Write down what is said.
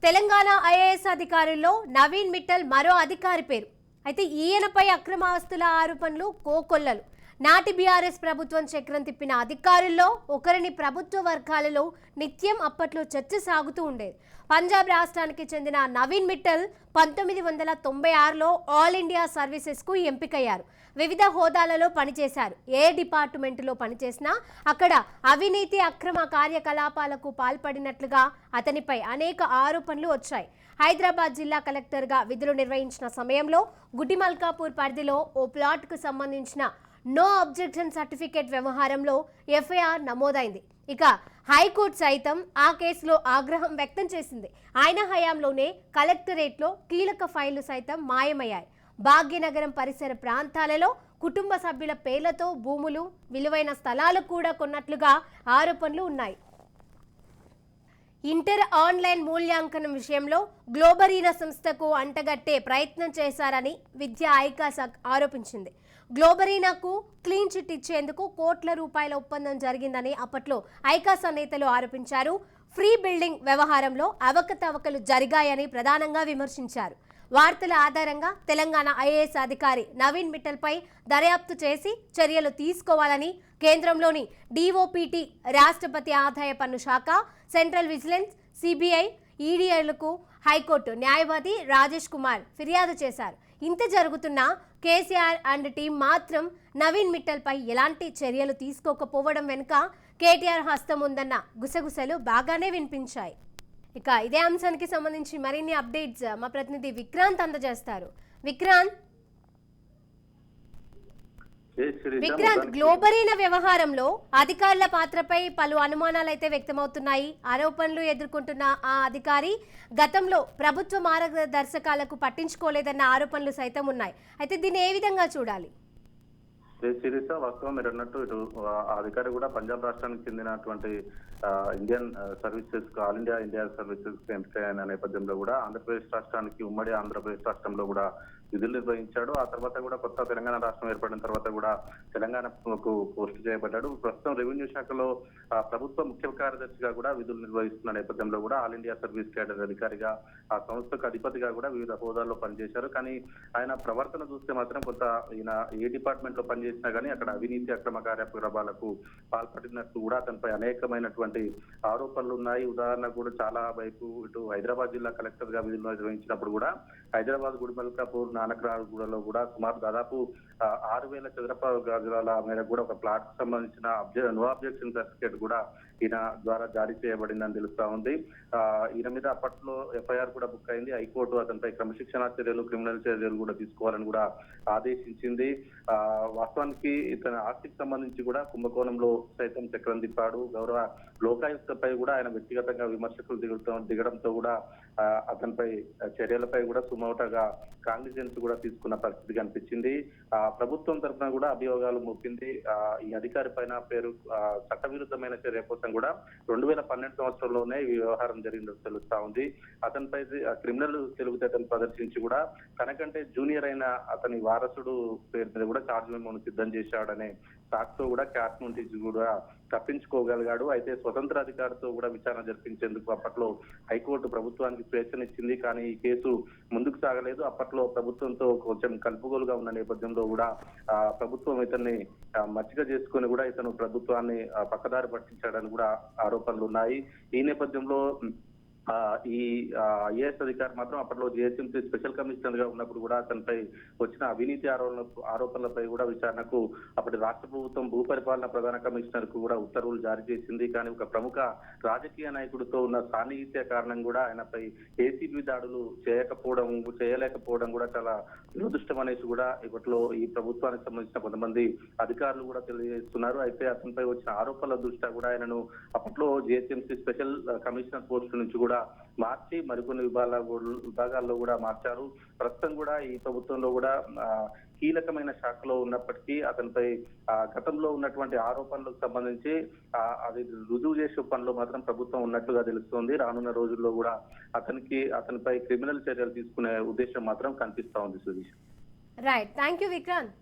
Telangana IAS అధికారుల్లో నవీన్ మిట్టల్ మరో అధికారి పేరు. అయితే ఈయనపై అక్రమ ఆస్తుల ఆరోపణలు కోకొల్లలు. నాటి బీఆర్ఎస్ ప్రభుత్వం చక్రం తిప్పిన అధికారుల్లో ఒకరిని ప్రభుత్వ వర్గాలలో నిత్యం అప్పట్లో చర్చ సాగుతూ ఉండేది. పంజాబ్ రాష్ట్రానికి చెందిన నవీన్ మిట్టల్ 1996లో ఆల్ ఇండియా సర్వీసెస్కు ఎంపికయ్యారు. వివిధ హోదాలలో పనిచేశారు. ఏ డిపార్ట్మెంటులో పనిచేసినా అక్కడ అవినీతి అక్రమ కార్యకలాపాలకు పాల్పడినట్లుగా అతనిపై అనేక ఆరోపణలు వచ్చాయి. హైదరాబాద్ జిల్లా కలెక్టర్గా విధులు నిర్వహించిన సమయంలో గుడిమల్కాపూర్ పరిధిలో ఓ ప్లాట్కు సంబంధించిన నో అబ్జెక్షన్ సర్టిఫికేట్ వ్యవహారంలో ఎఫ్ఐఆర్ నమోదైంది. ఇక హైకోర్టు సైతం ఆ కేసులో ఆగ్రహం వ్యక్తం చేసింది. ఆయన హయాంలోనే కలెక్టరేట్లో కీలక ఫైళ్లు సైతం మాయమయ్యాయి. భాగ్యనగరం పరిసర ప్రాంతాలలో కుటుంబ సభ్యుల పేర్లతో భూములు, విలువైన స్థలాలు కూడా కొన్నట్లుగా ఆరోపణలు ఉన్నాయి. ఇంటర్ ఆన్లైన్ మూల్యాంకనం విషయంలో గ్లోబరీనా సంస్థకు అంటగట్టే ప్రయత్నం చేశారని విద్యా ఐకాస్ ఆరోపించింది. గ్లోబరీనాకు క్లీన్ చిట్ ఇచ్చేందుకు కోట్ల రూపాయల ఒప్పందం జరిగిందని అప్పట్లో ఐకాసా నేతలు ఆరోపించారు. ఫ్రీ బిల్డింగ్ వ్యవహారంలో అవకతవకలు జరిగాయని ప్రధానంగా విమర్శించారు. వార్తల ఆధారంగా తెలంగాణ ఐఏఎస్ అధికారి నవీన్ మిట్టల్పై దర్యాప్తు చేసి చర్యలు తీసుకోవాలని కేంద్రంలోని డిఓపిటి, రాష్ట్రపతి ఆదాయ పన్ను శాఖ, సెంట్రల్ విజిలెన్స్, సిబిఐ, ఈడీలకు హైకోర్టు న్యాయవాది రాజేష్ కుమార్ ఫిర్యాదు చేశారు. ఇంత జరుగుతున్నా కేసీఆర్ అండ్ టీం మాత్రం నవీన్ మిట్టల్పై ఎలాంటి చర్యలు తీసుకోకపోవడం వెనుక కేటీఆర్ హస్తం ఉందన్న గుసగుసలు బాగానే వినిపించాయి. ఇక ఇదే అంశానికి సంబంధించి మరిన్ని అప్డేట్స్ మా ప్రతినిధి విక్రాంత్ అందజేస్తారు. విక్రాంత్, గ్లోబరీనా వ్యవహారంలో అధికారుల పాత్రపై పలు అనుమానాలు అయితే వ్యక్తమవుతున్నాయి. ఆరోపణలు ఎదుర్కొంటున్న ఆ అధికారి గతంలో ప్రభుత్వ మార్గదర్శకాలకు పట్టించుకోలేదన్న ఆరోపణలు సైతం ఉన్నాయి. అయితే దీన్ని ఏ విధంగా చూడాలి? సిరీసా, వాస్తవం మీరు అన్నట్టు ఇటు అధికారి కూడా పంజాబ్ రాష్ట్రానికి చెందినటువంటి Indian services, all India services ఎంపికైన నేపథ్యంలో కూడా ఆంధ్రప్రదేశ్ రాష్ట్రానికి, ఉమ్మడి ఆంధ్రప్రదేశ్ రాష్ట్రంలో కూడా విధులు నిర్వహించాడు. ఆ తర్వాత కూడా కొత్త తెలంగాణ రాష్ట్రం ఏర్పడిన తర్వాత కూడా తెలంగాణకు పోస్ట్ చేయబడ్డాడు. ప్రస్తుతం రెవెన్యూ శాఖలో ప్రభుత్వ ముఖ్య కార్యదర్శిగా కూడా విధులు నిర్వహిస్తున్న నేపథ్యంలో కూడా ఆల్ ఇండియా సర్వీస్ క్యాడర్ అధికారిగా, ఆ సంస్థకు అధిపతిగా కూడా వివిధ హోదాల్లో పనిచేశారు. కానీ ఆయన ప్రవర్తన చూస్తే మాత్రం కొంత ఈయన ఏ డిపార్ట్మెంట్ లో పనిచేసినా కానీ అక్కడ అవినీతి అక్రమ కార్యకలాపాలకు పాల్పడినట్టు కూడా అతనిపై అనేకమైనటువంటి ఆరోపణలు ఉన్నాయి. ఉదాహరణకు కూడా చాలా వైపు ఇటు హైదరాబాద్ జిల్లా కలెక్టర్ గా విధులు నిర్వహించినప్పుడు కూడా హైదరాబాద్ గుడిమల్కాపూర్ నానక్రాగూడలో కూడా సుమారు దాదాపు 6,000 చదరపు గజాల మేరకు కూడా ఒక ప్లాట్ కు సంబంధించిన నో అబ్జెక్షన్ సర్టిఫికేట్ కూడా ఈయన ద్వారా జారీ చేయబడిందని తెలుస్తా ఉంది. ఈయన మీద అప్పట్లో ఎఫ్ఐఆర్ కూడా బుక్ అయింది. హైకోర్టు అతనిపై క్రమశిక్షణా చర్యలు, క్రిమినల్ చర్యలు కూడా తీసుకోవాలని కూడా ఆదేశించింది. వాస్తవానికి ఇతని ఆస్తికి సంబంధించి కూడా కుంభకోణంలో సైతం చక్రం తిప్పాడు. గౌరవ లోకాయుక్తపై కూడా ఆయన వ్యక్తిగతంగా విమర్శకులు దిగడంతో కూడా అతనిపై చర్యలపై కూడా సుమోటోగా కాంగ్రెస్ కూడా తీసుకున్న పరిస్థితి కనిపించింది. ప్రభుత్వం తరఫున కూడా అభియోగాలు మోపింది. ఈ అధికారి పైన పేరు చట్టవిరుద్ధమైన చర్య కోసం కూడా 2012 సంవత్సరంలోనే ఈ వ్యవహారం జరిగిందని తెలుస్తా ఉంది. అతనిపై క్రిమినల్ తెలుగుతేటలు ప్రదర్శించి కూడా తనకంటే జూనియర్ అయిన అతని వారసుడు పేరు మీద కూడా ఛార్జ్ మెమోను సిద్ధం చేశాడనే సాక్షితో కూడా క్యాట్ నుంచి కూడా తప్పించుకోగలిగాడు. అయితే స్వతంత్ర అధికారితో కూడా విచారణ జరిపించేందుకు అప్పట్లో హైకోర్టు ప్రభుత్వానికి స్వేచ్ఛనిచ్చింది. కానీ ఈ కేసు ముందుకు సాగలేదు. అప్పట్లో ప్రభుత్వంతో కొంచెం కలుపుగోలుగా ఉన్న నేపథ్యంలో కూడా ప్రభుత్వం ఇతన్ని మచ్చిక చేసుకుని కూడా ఇతను ప్రభుత్వాన్ని పక్కదారి పట్టించాడని కూడా ఆరోపణలు ఉన్నాయి. ఈ నేపథ్యంలో ఈ ఐఏఎస్ అధికారి మాత్రం అప్పట్లో జిహెచ్ఎంసీ స్పెషల్ కమిషనర్ గా ఉన్నప్పుడు కూడా అతనిపై వచ్చిన అవినీతి ఆరోపణలపై కూడా విచారణకు అప్పటి రాష్ట్ర ప్రభుత్వం భూపరిపాలన ప్రధాన కమిషనర్ కు కూడా ఉత్తర్వులు జారీ చేసింది. కానీ ఒక ప్రముఖ రాజకీయ నాయకుడితో ఉన్న సాన్నిహిత్య కారణం కూడా ఆయనపై ఏసీబీ దాడులు చేయలేకపోవడం కూడా చాలా దురదృష్టం అనేసి కూడా ఇప్పట్లో ఈ ప్రభుత్వానికి సంబంధించిన కొంతమంది అధికారులు కూడా తెలియజేస్తున్నారు. అయితే అతనిపై వచ్చిన ఆరోపణల దృష్ట్యా కూడా ఆయనను అప్పట్లో జిహెచ్ఎంసీ స్పెషల్ కమిషనర్ పోస్టు నుంచి కూడా మార్చి మరికొన్ని విభాగాల్లో కూడా మార్చారు. ప్రస్తుతం కూడా ఈ ప్రభుత్వంలో కూడా కీలకమైన శాఖలో ఉన్నప్పటికీ అతనిపై గతంలో ఉన్నటువంటి ఆరోపణలకు సంబంధించి అది రుజువు చేసే పనిలో మాత్రం ప్రభుత్వం ఉన్నట్లుగా తెలుస్తోంది. రానున్న రోజుల్లో కూడా అతనిపై క్రిమినల్ చర్యలు తీసుకునే ఉద్దేశం మాత్రం కనిపిస్తా ఉంది. Sudheesh, right, thank you Vikrant.